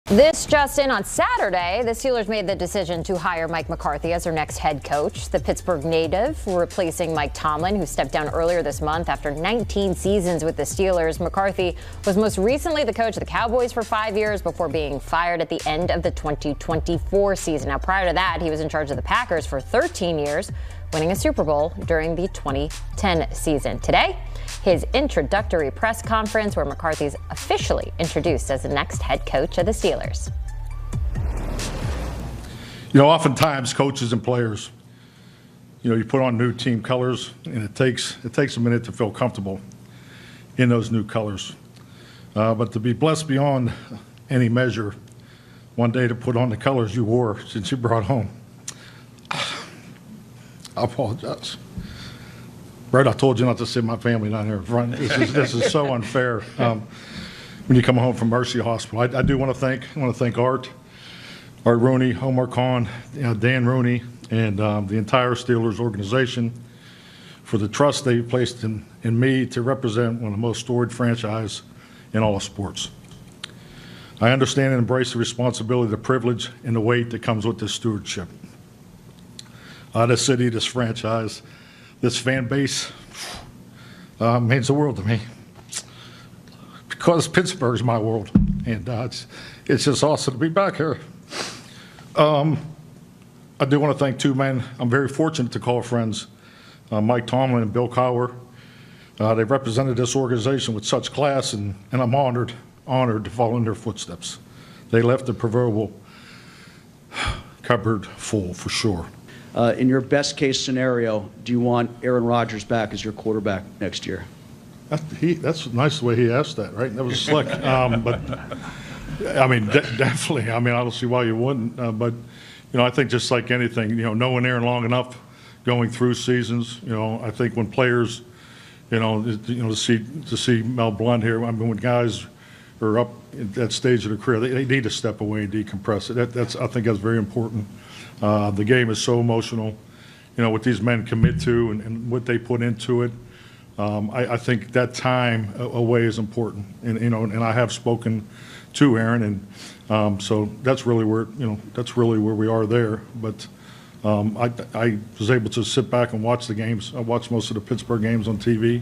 This just in, on Saturday, the Steelers made the decision to hire Mike McCarthy as their next head coach. The Pittsburgh native, replacing Mike Tomlin, who stepped down earlier this month after 19 seasons with the Steelers. McCarthy was most recently the coach of the Cowboys for 5 years before being fired at the end of the 2024 season. Now, prior to that, he was in charge of the Packers for 13 years, winning a Super Bowl during the 2010 season. Today, his introductory press conference where McCarthy's officially introduced as the next head coach of the Steelers. You know, oftentimes coaches and players, you put on new team colors, and it takes a minute to feel comfortable in those new colors. But to be blessed beyond any measure, one day to put on the colors you wore since you brought home. I apologize. Brett, I told you not to sit my family down here in front. This is so unfair. When you come home from Mercy Hospital, I do want to thank Art Rooney, Omar Khan, Dan Rooney, and the entire Steelers organization for the trust they placed in me to represent one of the most storied franchises in all of sports. I understand and embrace the responsibility, the privilege, and the weight that comes with this stewardship. This city, this franchise, this fan base means the world to me because Pittsburgh's my world, and it's just awesome to be back here. I do want to thank two men I'm very fortunate to call friends, Mike Tomlin and Bill Cowher. They've represented this organization with such class, and I'm honored to follow in their footsteps. They left the proverbial cupboard full, for sure. In your best case scenario, do you want Aaron Rodgers back as your quarterback next year? That's nice the way he asked that, right? That was slick. But I mean, definitely. I mean, I don't see why you wouldn't. But I think just like anything, knowing Aaron long enough, going through seasons, I think when players, to see Mel Blunt here, I mean, when guys are up at that stage of their career, they need to step away and decompress. I think that's very important. The game is so emotional, what these men commit to and what they put into it. I think that time away is important, and I have spoken to Aaron, and so that's really where we are there. But I was able to sit back and watch the games. I watched most of the Pittsburgh games on TV,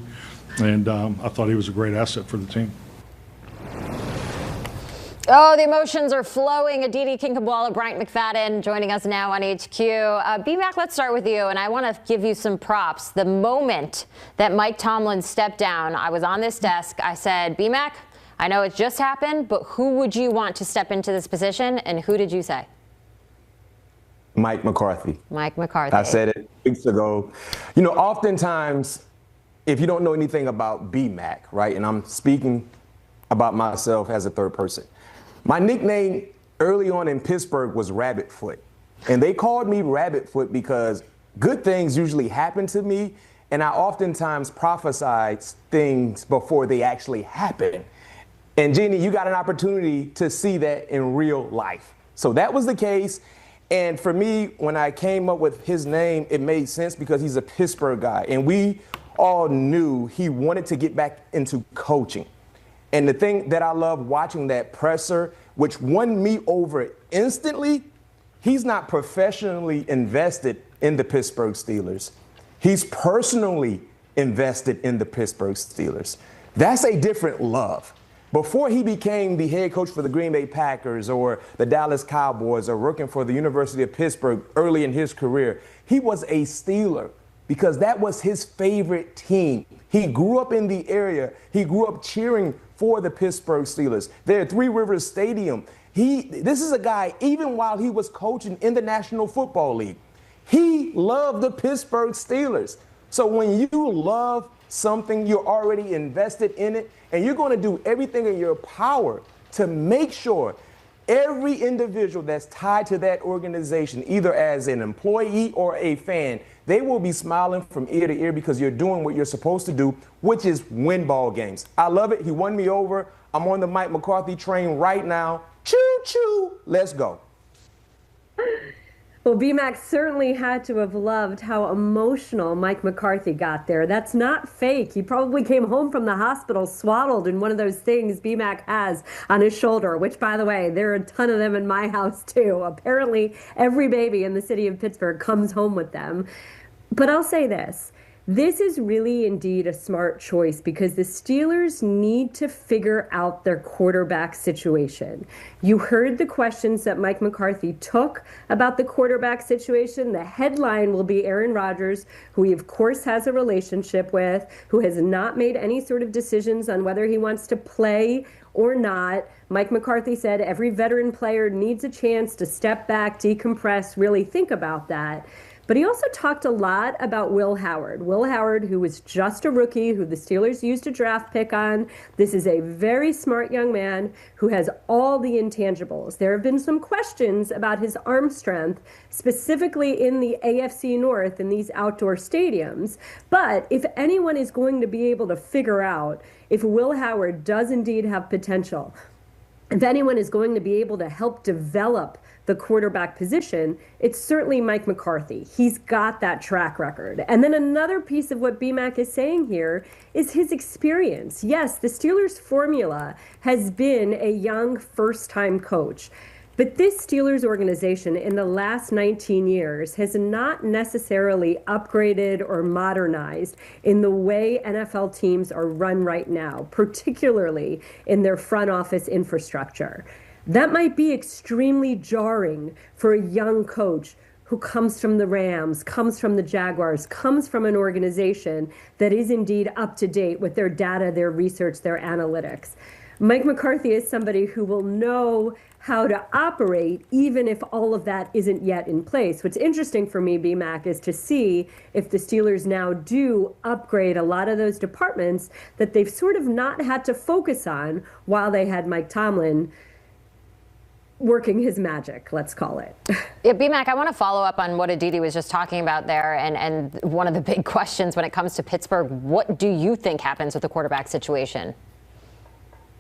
and I thought he was a great asset for the team. Oh, the emotions are flowing. Aditi Kinkhabwala, Bryant McFadden joining us now on HQ. B-Mac, let's start with you, and I want to give you some props. The moment that Mike Tomlin stepped down, I was on this desk. I said, B-Mac, I know it just happened, but who would you want to step into this position, and who did you say? Mike McCarthy. Mike McCarthy. I said it weeks ago. Oftentimes, if you don't know anything about B-Mac, right, and I'm speaking about myself as a third person, my nickname early on in Pittsburgh was Rabbit Foot. And they called me Rabbit Foot because good things usually happen to me, and I oftentimes prophesied things before they actually happen. And Jeannie, you got an opportunity to see that in real life. So that was the case. And for me, when I came up with his name, it made sense because he's a Pittsburgh guy. And we all knew he wanted to get back into coaching. And the thing that I love watching that presser, which won me over instantly, he's not professionally invested in the Pittsburgh Steelers. He's personally invested in the Pittsburgh Steelers. That's a different love. Before he became the head coach for the Green Bay Packers or the Dallas Cowboys or working for the University of Pittsburgh early in his career, he was a Steeler because that was his favorite team. He grew up in the area. He grew up cheering for the Pittsburgh Steelers. They're at Three Rivers Stadium. This is a guy, even while he was coaching in the National Football League, he loved the Pittsburgh Steelers. So when you love something, you're already invested in it, and you're going to do everything in your power to make sure every individual that's tied to that organization, either as an employee or a fan, they will be smiling from ear to ear because you're doing what you're supposed to do, which is win ball games. I love it. He won me over. I'm on the Mike McCarthy train right now. Choo-choo. Let's go. Well, BMAC certainly had to have loved how emotional Mike McCarthy got there. That's not fake. He probably came home from the hospital swaddled in one of those things BMAC has on his shoulder, which, by the way, there are a ton of them in my house, too. Apparently, every baby in the city of Pittsburgh comes home with them. But I'll say this. This is really indeed a smart choice because the Steelers need to figure out their quarterback situation. You heard the questions that Mike McCarthy took about the quarterback situation. The headline will be Aaron Rodgers, who he of course has a relationship with, who has not made any sort of decisions on whether he wants to play or not. Mike McCarthy said every veteran player needs a chance to step back, decompress, really think about that. But he also talked a lot about Will Howard. Will Howard, who was just a rookie, who the Steelers used a draft pick on. This is a very smart young man who has all the intangibles. There have been some questions about his arm strength, specifically in the AFC North in these outdoor stadiums. But if anyone is going to be able to figure out if Will Howard does indeed have potential, if anyone is going to be able to help develop the quarterback position, it's certainly Mike McCarthy. He's got that track record. And then another piece of what BMAC is saying here is his experience. Yes, the Steelers formula has been a young first-time coach. But this Steelers organization in the last 19 years has not necessarily upgraded or modernized in the way NFL teams are run right now, particularly in their front office infrastructure. That might be extremely jarring for a young coach who comes from the Rams, comes from the Jaguars, comes from an organization that is indeed up to date with their data, their research, their analytics. Mike McCarthy is somebody who will know how to operate even if all of that isn't yet in place. What's interesting for me, BMAC, is to see if the Steelers now do upgrade a lot of those departments that they've sort of not had to focus on while they had Mike Tomlin working his magic, let's call it. Yeah, BMAC, I want to follow up on what Aditi was just talking about there. And one of the big questions when it comes to Pittsburgh, what do you think happens with the quarterback situation?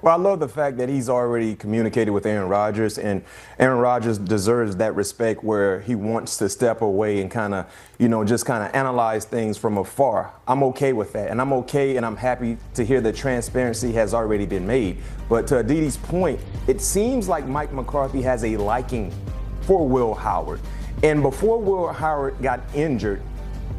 Well, I love the fact that he's already communicated with Aaron Rodgers, and Aaron Rodgers deserves that respect where he wants to step away and kind of, just kind of analyze things from afar. I'm okay with that, and I'm okay and I'm happy to hear that transparency has already been made. But to Aditi's point, it seems like Mike McCarthy has a liking for Will Howard. And before Will Howard got injured,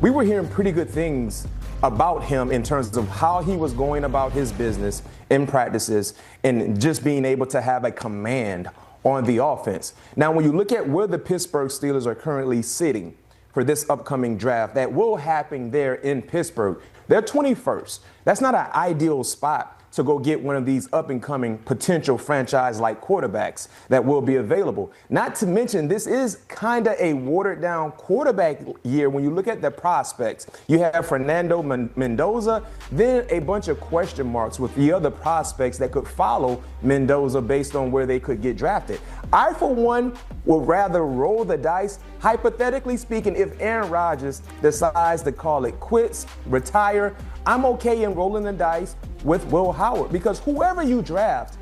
we were hearing pretty good things about him in terms of how he was going about his business in practices and just being able to have a command on the offense. Now, when you look at where the Pittsburgh Steelers are currently sitting for this upcoming draft, that will happen there in Pittsburgh. They're 21st. That's not an ideal spot to go get one of these up-and-coming potential franchise-like quarterbacks that will be available. Not to mention, this is kind of a watered-down quarterback year when you look at the prospects. You have Fernando Mendoza, then a bunch of question marks with the other prospects that could follow Mendoza based on where they could get drafted. I, for one, would rather roll the dice. Hypothetically speaking, if Aaron Rodgers decides to call it quits, retire, I'm okay in rolling the dice with Will Howard, because whoever you draft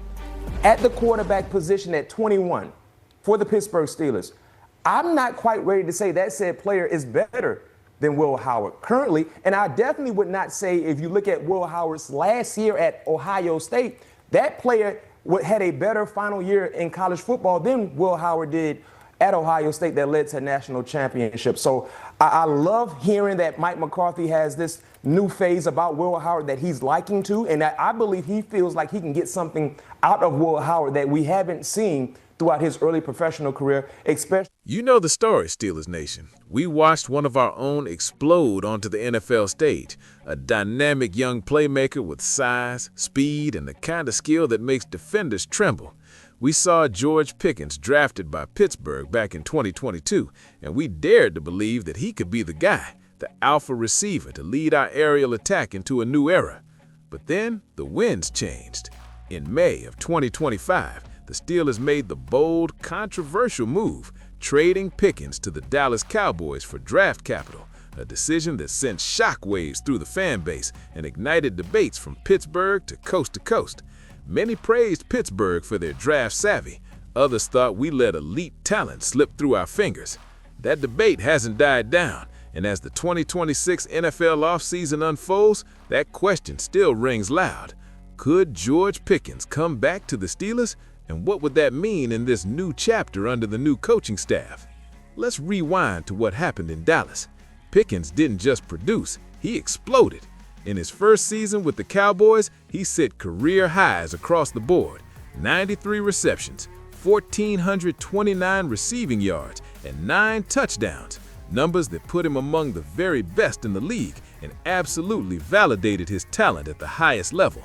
at the quarterback position at 21 for the Pittsburgh Steelers, I'm not quite ready to say that said player is better than Will Howard currently. And I definitely would not say, if you look at Will Howard's last year at Ohio State, that player had a better final year in college football than Will Howard did at Ohio State that led to a national championship. So I love hearing that Mike McCarthy has this new phase about Will Howard that he's liking to, and I believe he feels like he can get something out of Will Howard that we haven't seen throughout his early professional career, especially. You know the story, Steelers Nation. We watched one of our own explode onto the NFL stage, a dynamic young playmaker with size, speed, and the kind of skill that makes defenders tremble. We saw George Pickens drafted by Pittsburgh back in 2022, and we dared to believe that he could be the guy, the alpha receiver to lead our aerial attack into a new era. But then the winds changed. In May of 2025, the Steelers made the bold, controversial move, trading Pickens to the Dallas Cowboys for draft capital, a decision that sent shockwaves through the fan base and ignited debates from Pittsburgh to coast. Many praised Pittsburgh for their draft savvy. Others thought we let elite talent slip through our fingers. That debate hasn't died down, and as the 2026 NFL offseason unfolds, that question still rings loud. Could George Pickens come back to the Steelers? And what would that mean in this new chapter under the new coaching staff? Let's rewind to what happened in Dallas. Pickens didn't just produce, he exploded. In his first season with the Cowboys, he set career highs across the board: 93 receptions, 1,429 receiving yards, and 9 touchdowns, numbers that put him among the very best in the league and absolutely validated his talent at the highest level.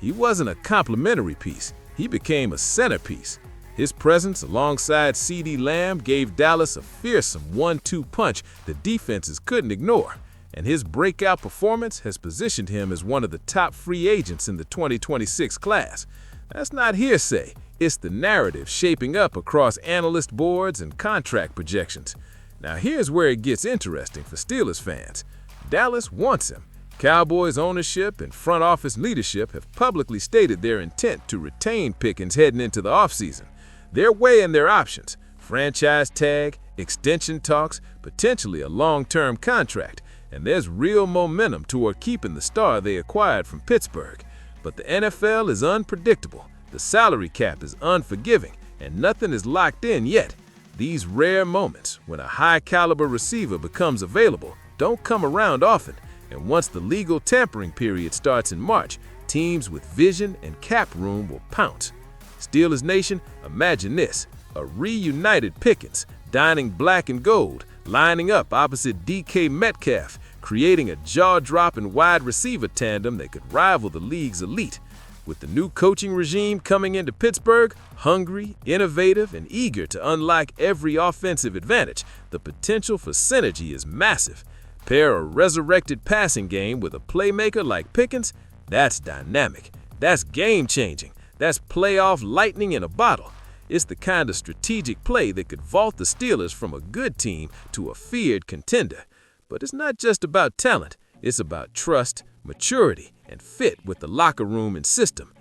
He wasn't a complimentary piece, he became a centerpiece. His presence alongside CeeDee Lamb gave Dallas a fearsome 1-2 punch that defenses couldn't ignore, and his breakout performance has positioned him as one of the top free agents in the 2026 class. That's not hearsay, it's the narrative shaping up across analyst boards and contract projections. Now here's where it gets interesting for Steelers fans. Dallas wants him. Cowboys ownership and front office leadership have publicly stated their intent to retain Pickens heading into the offseason. They're weighing their options: franchise tag, extension talks, potentially a long-term contract, and there's real momentum toward keeping the star they acquired from Pittsburgh. But the NFL is unpredictable, the salary cap is unforgiving, and nothing is locked in yet. These rare moments, when a high-caliber receiver becomes available, don't come around often, and once the legal tampering period starts in March, teams with vision and cap room will pounce. Steelers Nation, imagine this: a reunited Pickens, donning black and gold, lining up opposite DK Metcalf, creating a jaw-dropping wide receiver tandem that could rival the league's elite. With the new coaching regime coming into Pittsburgh, hungry, innovative, and eager to unlock every offensive advantage, the potential for synergy is massive. Pair a resurrected passing game with a playmaker like Pickens, that's dynamic, that's game-changing, that's playoff lightning in a bottle. It's the kind of strategic play that could vault the Steelers from a good team to a feared contender. But it's not just about talent, it's about trust, maturity, and fit with the locker room and system.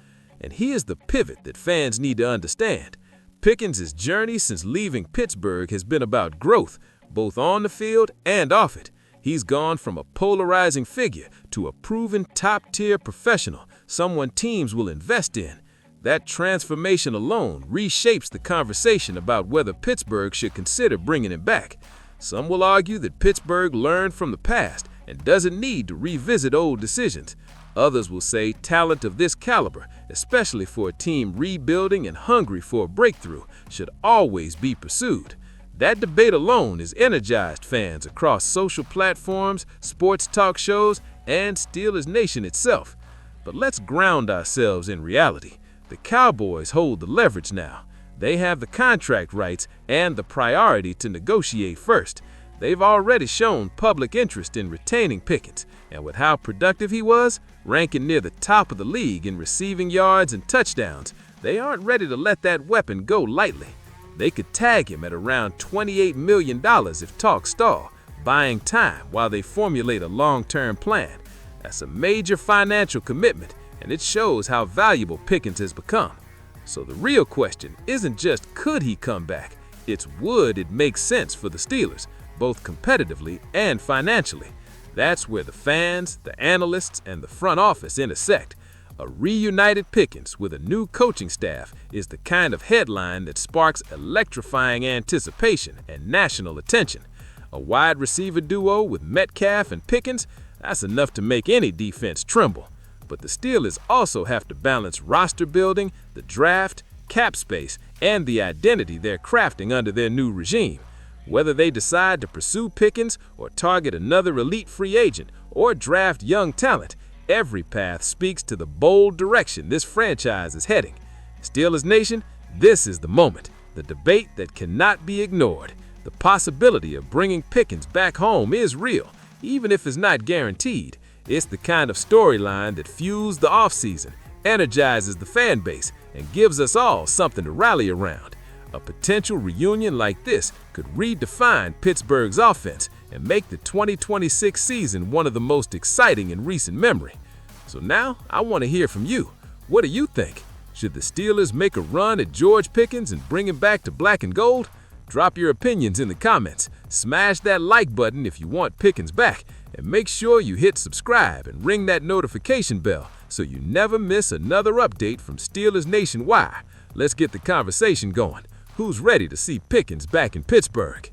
And here's the pivot that fans need to understand. Pickens' journey since leaving Pittsburgh has been about growth, both on the field and off it. He's gone from a polarizing figure to a proven top-tier professional, someone teams will invest in. That transformation alone reshapes the conversation about whether Pittsburgh should consider bringing him back. Some will argue that Pittsburgh learned from the past and doesn't need to revisit old decisions. Others will say talent of this caliber, especially for a team rebuilding and hungry for a breakthrough, should always be pursued. That debate alone has energized fans across social platforms, sports talk shows, and Steelers Nation itself. But let's ground ourselves in reality. The Cowboys hold the leverage now. They have the contract rights and the priority to negotiate first. They've already shown public interest in retaining Pickens, and with how productive he was, ranking near the top of the league in receiving yards and touchdowns, they aren't ready to let that weapon go lightly. They could tag him at around $28 million if talks stall, buying time while they formulate a long-term plan. That's a major financial commitment, and it shows how valuable Pickens has become. So the real question isn't just could he come back, it's would it make sense for the Steelers, both competitively and financially. That's where the fans, the analysts, and the front office intersect. A reunited Pickens with a new coaching staff is the kind of headline that sparks electrifying anticipation and national attention. A wide receiver duo with Metcalf and Pickens, that's enough to make any defense tremble. But the Steelers also have to balance roster building, the draft, cap space, and the identity they're crafting under their new regime. Whether they decide to pursue Pickens or target another elite free agent or draft young talent, every path speaks to the bold direction this franchise is heading. Steelers Nation, this is the moment, the debate that cannot be ignored. The possibility of bringing Pickens back home is real, even if it's not guaranteed. It's the kind of storyline that fuels the offseason, energizes the fan base, and gives us all something to rally around. A potential reunion like this could redefine Pittsburgh's offense and make the 2026 season one of the most exciting in recent memory. So now, I want to hear from you. What do you think? Should the Steelers make a run at George Pickens and bring him back to black and gold? Drop your opinions in the comments, smash that like button if you want Pickens back, and make sure you hit subscribe and ring that notification bell so you never miss another update from Steelers Nationwide. Let's get the conversation going. Who's ready to see Pickens back in Pittsburgh?